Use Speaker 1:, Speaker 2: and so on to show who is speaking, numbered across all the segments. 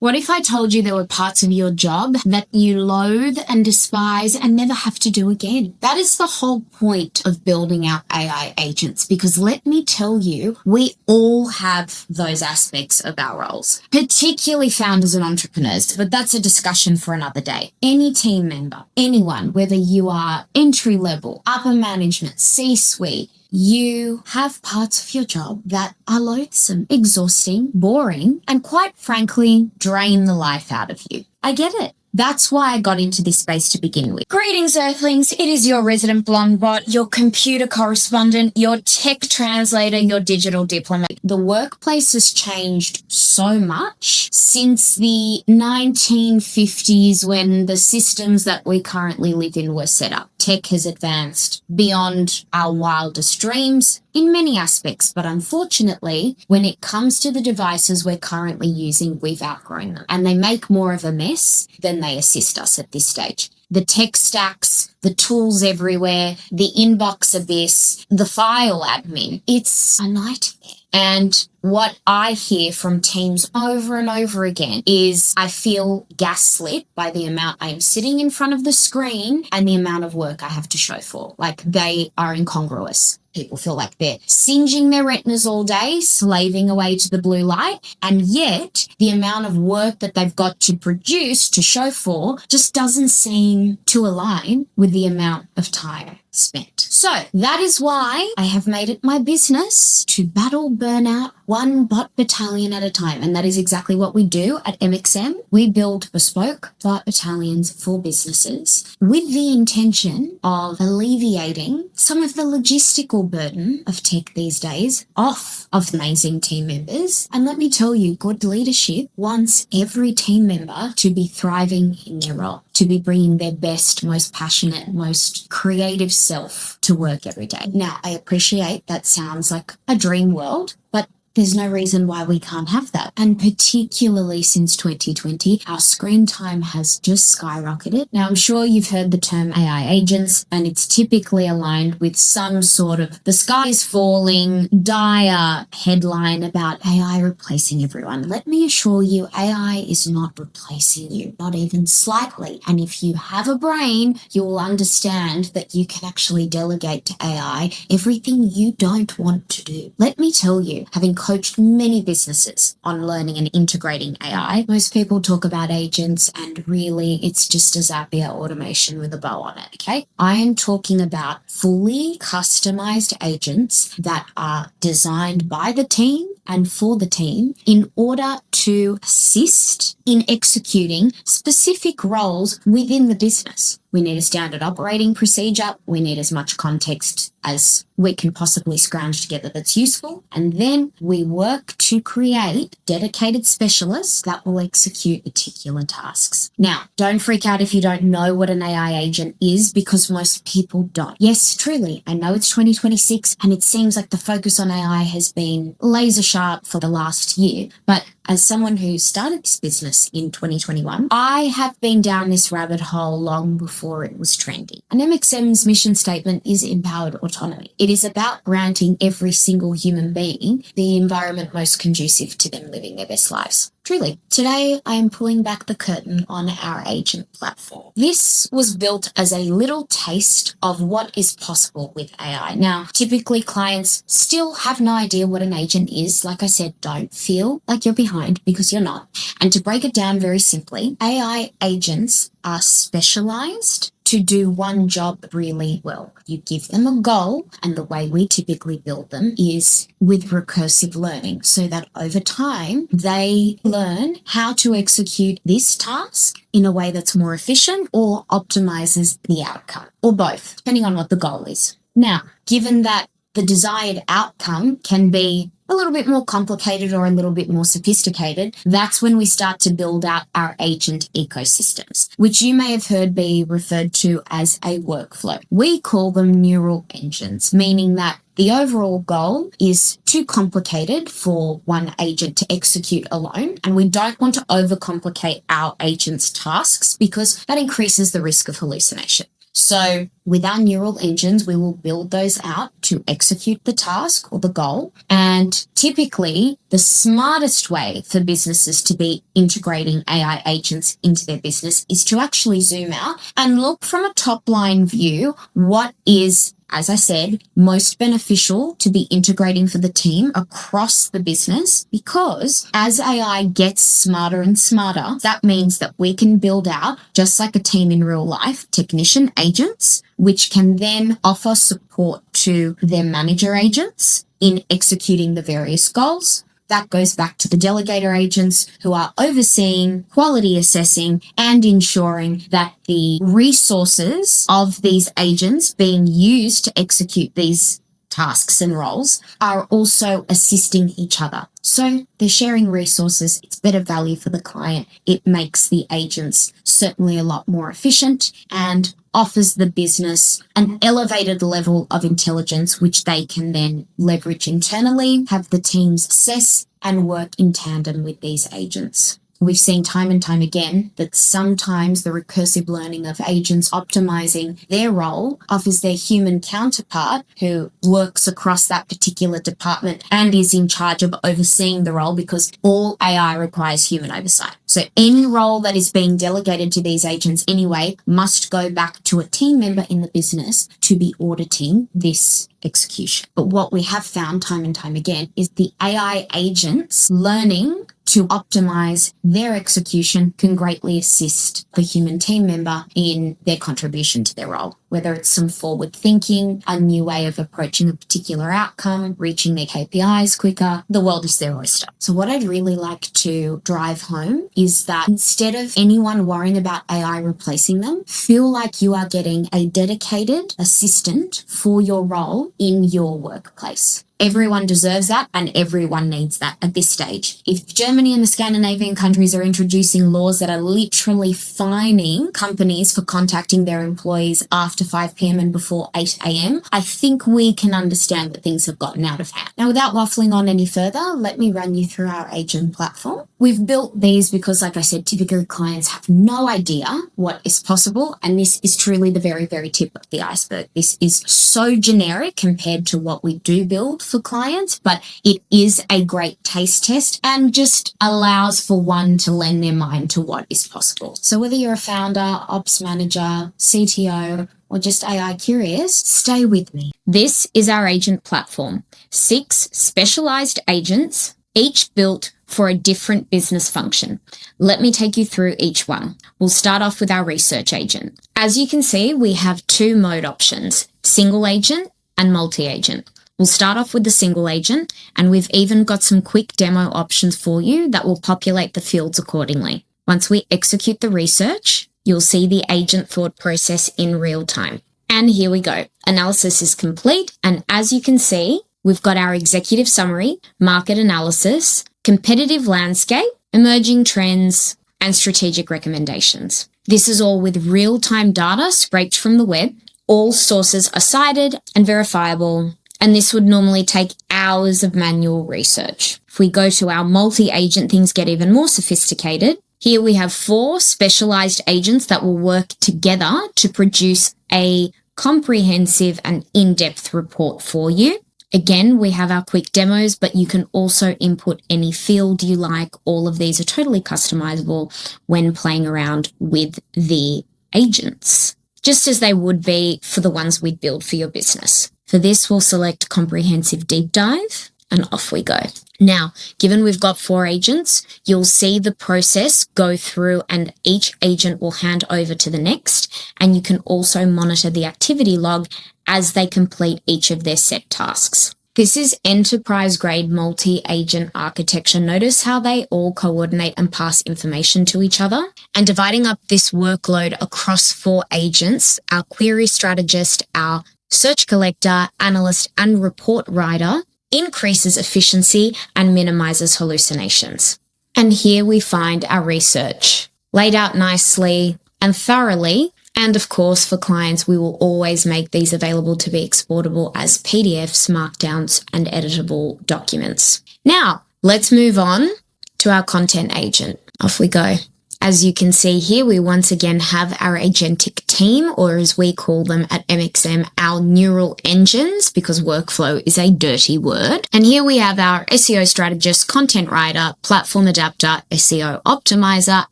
Speaker 1: What if I told you there were parts of your job that you loathe and despise and never have to do again? That is the whole point of building out AI agents, because let me tell you, we all have those aspects of our roles, particularly founders and entrepreneurs, but that's a discussion for another day. Any team member, anyone, whether you are entry level, upper management, C-suite, you have parts of your job that are loathsome, exhausting, boring, and quite frankly, drain the life out of you. I get it. That's why I got into this space to begin with. Greetings, Earthlings. It is your resident blonde bot, your computer correspondent, your tech translator, your digital diplomat. The workplace has changed so much since the 1950s when the systems that we currently live in were set up. Tech has advanced beyond our wildest dreams in many aspects, but unfortunately, when it comes to the devices we're currently using, we've outgrown them, and they make more of a mess than they assist us at this stage. The tech stacks, the tools everywhere, the inbox abyss, the file admin, it's a nightmare. And what I hear from teams over and over again is I feel gaslit by the amount I'm sitting in front of the screen and the amount of work I have to show for. Like, they are incongruous. People feel like they're singeing their retinas all day, slaving away to the blue light, and yet the amount of work that they've got to produce, to show for, just doesn't seem to align with the amount of time spent. So that is why I have made it my business to battle burnout one bot battalion at a time. And that is exactly what we do at MxM. We build bespoke bot battalions for businesses with the intention of alleviating some of the logistical burden of tech these days off of amazing team members. And let me tell you, good leadership wants every team member to be thriving in their role, to be bringing their best, most passionate, most creative self to work every day. Now, I appreciate that sounds like a dream world, but there's no reason why we can't have that. And particularly since 2020, our screen time has just skyrocketed. Now, I'm sure you've heard the term AI agents, and it's typically aligned with some sort of the sky is falling, dire headline about AI replacing everyone. Let me assure you, AI is not replacing you, not even slightly. And if you have a brain, you will understand that you can actually delegate to AI everything you don't want to do. Let me tell you, having coached many businesses on learning and integrating AI. Most people talk about agents, and really it's just a Zapier automation with a bow on it, okay? I am talking about fully customized agents that are designed by the team and for the team in order to assist in executing specific roles within the business. We need a standard operating procedure. We need as much context as we can possibly scrounge together that's useful. And then we work to create dedicated specialists that will execute particular tasks. Now, don't freak out if you don't know what an AI agent is, because most people don't. Yes, truly, I know it's 2026 and it seems like the focus on AI has been laser sharp for the last year, but as someone who started this business in 2021, I have been down this rabbit hole long before it was trendy. And MxM's mission statement is empowered autonomy. It is about granting every single human being the environment most conducive to them living their best lives. Truly. Today, I am pulling back the curtain on our agent platform. This was built as a little taste of what is possible with AI. Now, typically clients still have no idea what an agent is. Like I said, don't feel like you're behind, because you're not. And to break it down very simply, AI agents are specialized to do one job really well. You give them a goal, and the way we typically build them is with recursive learning, so that over time they learn how to execute this task in a way that's more efficient or optimizes the outcome, or both, depending on what the goal is. Now, given that the desired outcome can be a little bit more complicated or a little bit more sophisticated, that's when we start to build out our agent ecosystems, which you may have heard be referred to as a workflow. We call them neural engines, meaning that the overall goal is too complicated for one agent to execute alone, and we don't want to overcomplicate our agent's tasks because that increases the risk of hallucination. So with our neural engines, we will build those out to execute the task or the goal. And typically, the smartest way for businesses to be integrating AI agents into their business is to actually zoom out and look from a top-line view what is, as I said, most beneficial to be integrating for the team across the business, because as AI gets smarter and smarter, that means that we can build out, just like a team in real life, technician agents, which can then offer support to their manager agents in executing the various goals. That goes back to the delegator agents who are overseeing, quality assessing, and ensuring that the resources of these agents being used to execute these tasks and roles are also assisting each other. So they're sharing resources. It's better value for the client. It makes the agents certainly a lot more efficient and offers the business an elevated level of intelligence, which they can then leverage internally, have the teams assess and work in tandem with these agents. We've seen time and time again that sometimes the recursive learning of agents optimizing their role offers their human counterpart who works across that particular department and is in charge of overseeing the role, because all AI requires human oversight. So any role that is being delegated to these agents anyway must go back to a team member in the business to be auditing this execution. But what we have found time and time again is the AI agents learning to optimize their execution can greatly assist the human team member in their contribution to their role, whether it's some forward thinking, a new way of approaching a particular outcome, reaching their KPIs quicker. The world is their oyster. So what I'd really like to drive home is that instead of anyone worrying about AI replacing them, feel like you are getting a dedicated assistant for your role in your workplace. Everyone deserves that, and everyone needs that at this stage. If Germany and the Scandinavian countries are introducing laws that are literally fining companies for contacting their employees after 5 p.m. and before 8 a.m., I think we can understand that things have gotten out of hand. Now, without waffling on any further, let me run you through our agent platform. We've built these because, like I said, typically clients have no idea what is possible, and this is truly the very, very tip of the iceberg. This is so generic compared to what we do build for clients, but it is a great taste test and just allows for one to lend their mind to what is possible. So whether you're a founder, ops manager, CTO, or just AI curious, stay with me. This is our agent platform. 6 specialized agents, each built for a different business function. Let me take you through each one. We'll start off with our research agent. As you can see, we have 2 mode options, single agent and multi-agent. We'll start off with the single agent, and we've even got some quick demo options for you that will populate the fields accordingly. Once we execute the research, you'll see the agent thought process in real time. And here we go. Analysis is complete, and as you can see, we've got our executive summary, market analysis, competitive landscape, emerging trends, and strategic recommendations. This is all with real-time data scraped from the web. All sources are cited and verifiable, and this would normally take hours of manual research. If we go to our multi-agent, things get even more sophisticated. Here we have 4 specialized agents that will work together to produce a comprehensive and in-depth report for you. Again, we have our quick demos, but you can also input any field you like. All of these are totally customizable when playing around with the agents, just as they would be for the ones we'd build for your business. For this, we'll select comprehensive deep dive, and off we go. Now, given we've got 4 agents, you'll see the process go through and each agent will hand over to the next, and you can also monitor the activity log as they complete each of their set tasks. This is enterprise-grade multi-agent architecture. Notice how they all coordinate and pass information to each other. And dividing up this workload across 4 agents, our query strategist, our search collector, analyst, and report writer increases efficiency and minimizes hallucinations. And here we find our research laid out nicely and thoroughly. And of course, for clients, we will always make these available to be exportable as PDFs, markdowns, and editable documents. Now, let's move on to our content agent. Off we go. As you can see here, we once again have our agentic team, or as we call them at MxM, our neural engines, because workflow is a dirty word. And here we have our SEO strategist, content writer, platform adapter, SEO optimizer,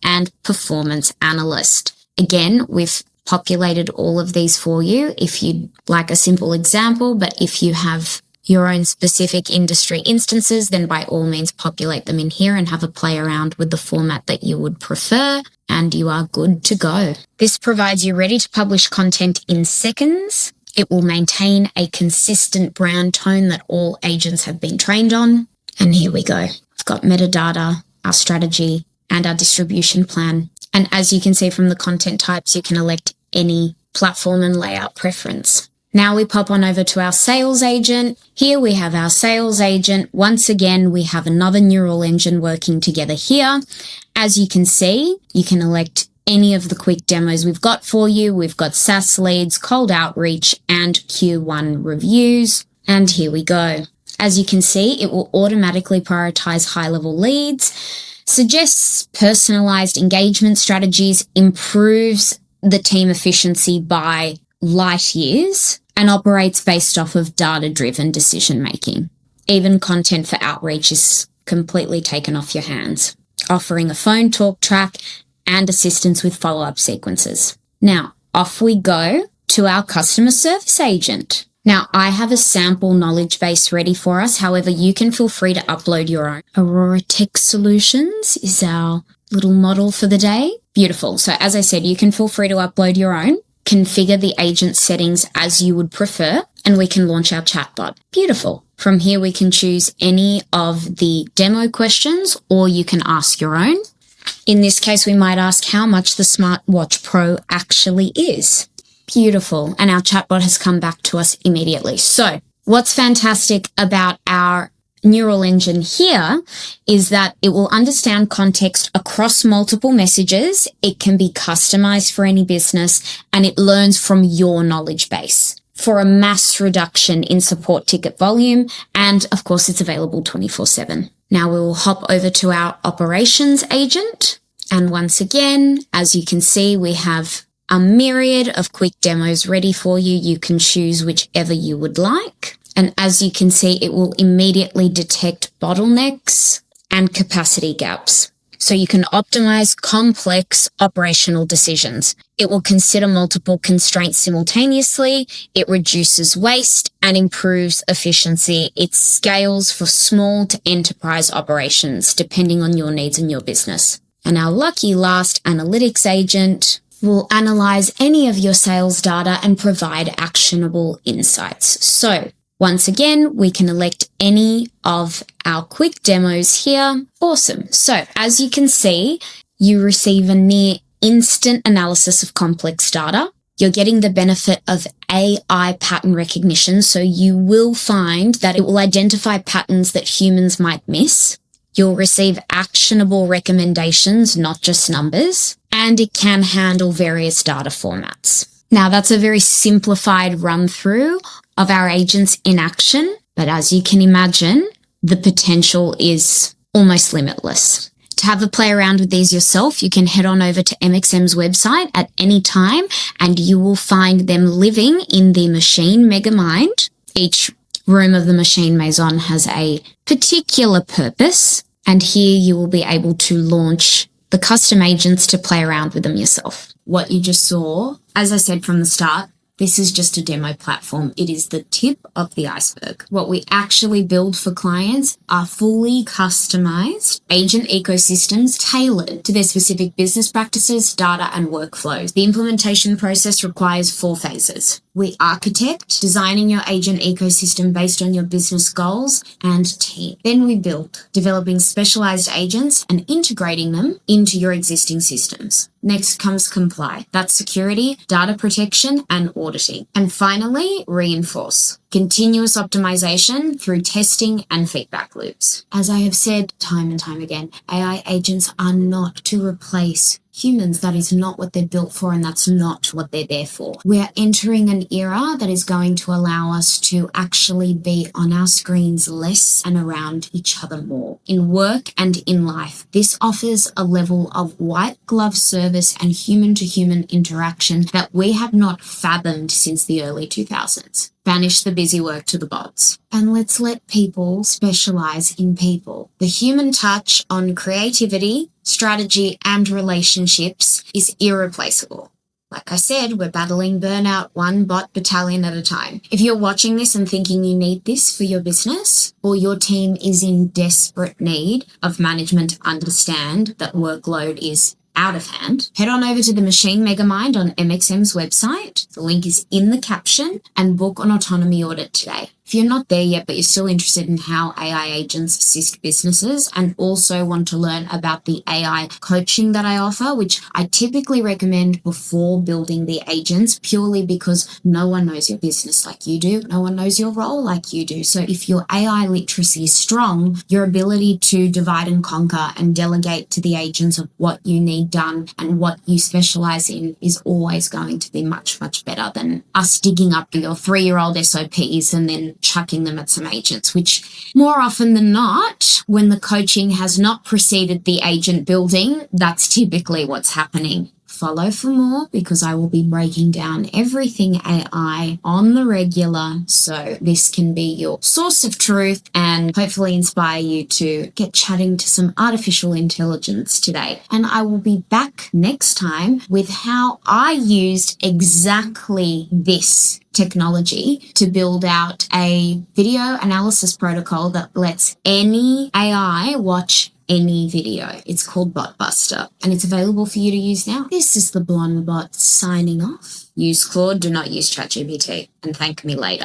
Speaker 1: and performance analyst. Again, we've populated all of these for you if you'd like a simple example, but if you have your own specific industry instances, then by all means populate them in here and have a play around with the format that you would prefer, and you are good to go. This provides you ready to publish content in seconds. It will maintain a consistent brand tone that all agents have been trained on. And here we go. We've got metadata, our strategy, and our distribution plan. And as you can see from the content types, you can elect any platform and layout preference. Now we pop on over to our sales agent. Here we have our sales agent. Once again, we have another neural engine working together here. As you can see, you can elect any of the quick demos we've got for you. We've got SaaS leads, cold outreach, and Q1 reviews. And here we go. As you can see, it will automatically prioritize high-level leads, suggests personalized engagement strategies, improves the team efficiency by light years, and operates based off of data-driven decision-making. Even content for outreach is completely taken off your hands, offering a phone talk track and assistance with follow-up sequences. Now, off we go to our customer service agent. Now, I have a sample knowledge base ready for us. However, you can feel free to upload your own. Aurora Tech Solutions is our little model for the day. Beautiful. So as I said, you can feel free to upload your own. Configure the agent settings as you would prefer, and we can launch our chatbot. Beautiful. From here, we can choose any of the demo questions, or you can ask your own. In this case, we might ask how much the Smartwatch Pro actually is. Beautiful. And our chatbot has come back to us immediately. So what's fantastic about our neural engine here is that it will understand context across multiple messages. It can be customized for any business, and it learns from your knowledge base for a mass reduction in support ticket volume. And of course, it's available 24/7. Now we will hop over to our operations agent. And once again, as you can see, we have a myriad of quick demos ready for you. You can choose whichever you would like. And as you can see, it will immediately detect bottlenecks and capacity gaps. So you can optimize complex operational decisions. It will consider multiple constraints simultaneously. It reduces waste and improves efficiency. It scales for small to enterprise operations, depending on your needs and your business. And our lucky last analytics agent will analyze any of your sales data and provide actionable insights. So once again, we can elect any of our quick demos here. Awesome. So as you can see, you receive a near instant analysis of complex data. You're getting the benefit of AI pattern recognition. So you will find that it will identify patterns that humans might miss. You'll receive actionable recommendations, not just numbers, and it can handle various data formats. Now, that's a very simplified run through of our agents in action, but as you can imagine, the potential is almost limitless. To have a play around with these yourself, you can head on over to MxM's website at any time, and you will find them living in the MaCHiNE MegaMind. Each room of the MaCHiNE MaiSON has a particular purpose, and here you will be able to launch the custom agents to play around with them yourself. What you just saw, as I said from the start, this is just a demo platform. It is the tip of the iceberg. What we actually build for clients are fully customized agent ecosystems tailored to their specific business practices, data, and workflows. The implementation process requires 4 phases. We architect, designing your agent ecosystem based on your business goals and team. Then we build, developing specialized agents and integrating them into your existing systems. Next comes comply. That's security, data protection, and auditing. And finally, reinforce. continuous optimization through testing and feedback loops. As I have said time and time again, AI agents are not to replace humans. That is not what they're built for, and that's not what they're there for. We are entering an era that is going to allow us to actually be on our screens less and around each other more. In work and in life, this offers a level of white glove service and human-to-human interaction that we have not fathomed since the early 2000s. Banish the busy work to the bots. And let's let people specialize in people. The human touch on creativity, strategy, and relationships is irreplaceable. Like I said, we're battling burnout one bot battalion at a time. If you're watching this and thinking you need this for your business, or your team is in desperate need of management to understand that workload is out of hand, head on over to the Machine Megamind on MxM's website. The link is in the caption, and book an autonomy audit today. If you're not there yet, but you're still interested in how AI agents assist businesses and also want to learn about the AI coaching that I offer, which I typically recommend before building the agents, purely because no one knows your business like you do. No one knows your role like you do. So if your AI literacy is strong, your ability to divide and conquer and delegate to the agents of what you need done and what you specialize in is always going to be much, much better than us digging up your 3-year-old SOPs and then chucking them at some agents, which more often than not, when the coaching has not preceded the agent building, that's typically what's happening. Follow for more, because I will be breaking down everything AI on the regular, so this can be your source of truth and hopefully inspire you to get chatting to some artificial intelligence today. And I will be back next time with how I used exactly this technology to build out a video analysis protocol that lets any AI watch any video. It's called Botbuster, and it's available for you to use now. This is the Blonde Bot signing off. Use Claude, do not use ChatGPT, and thank me later.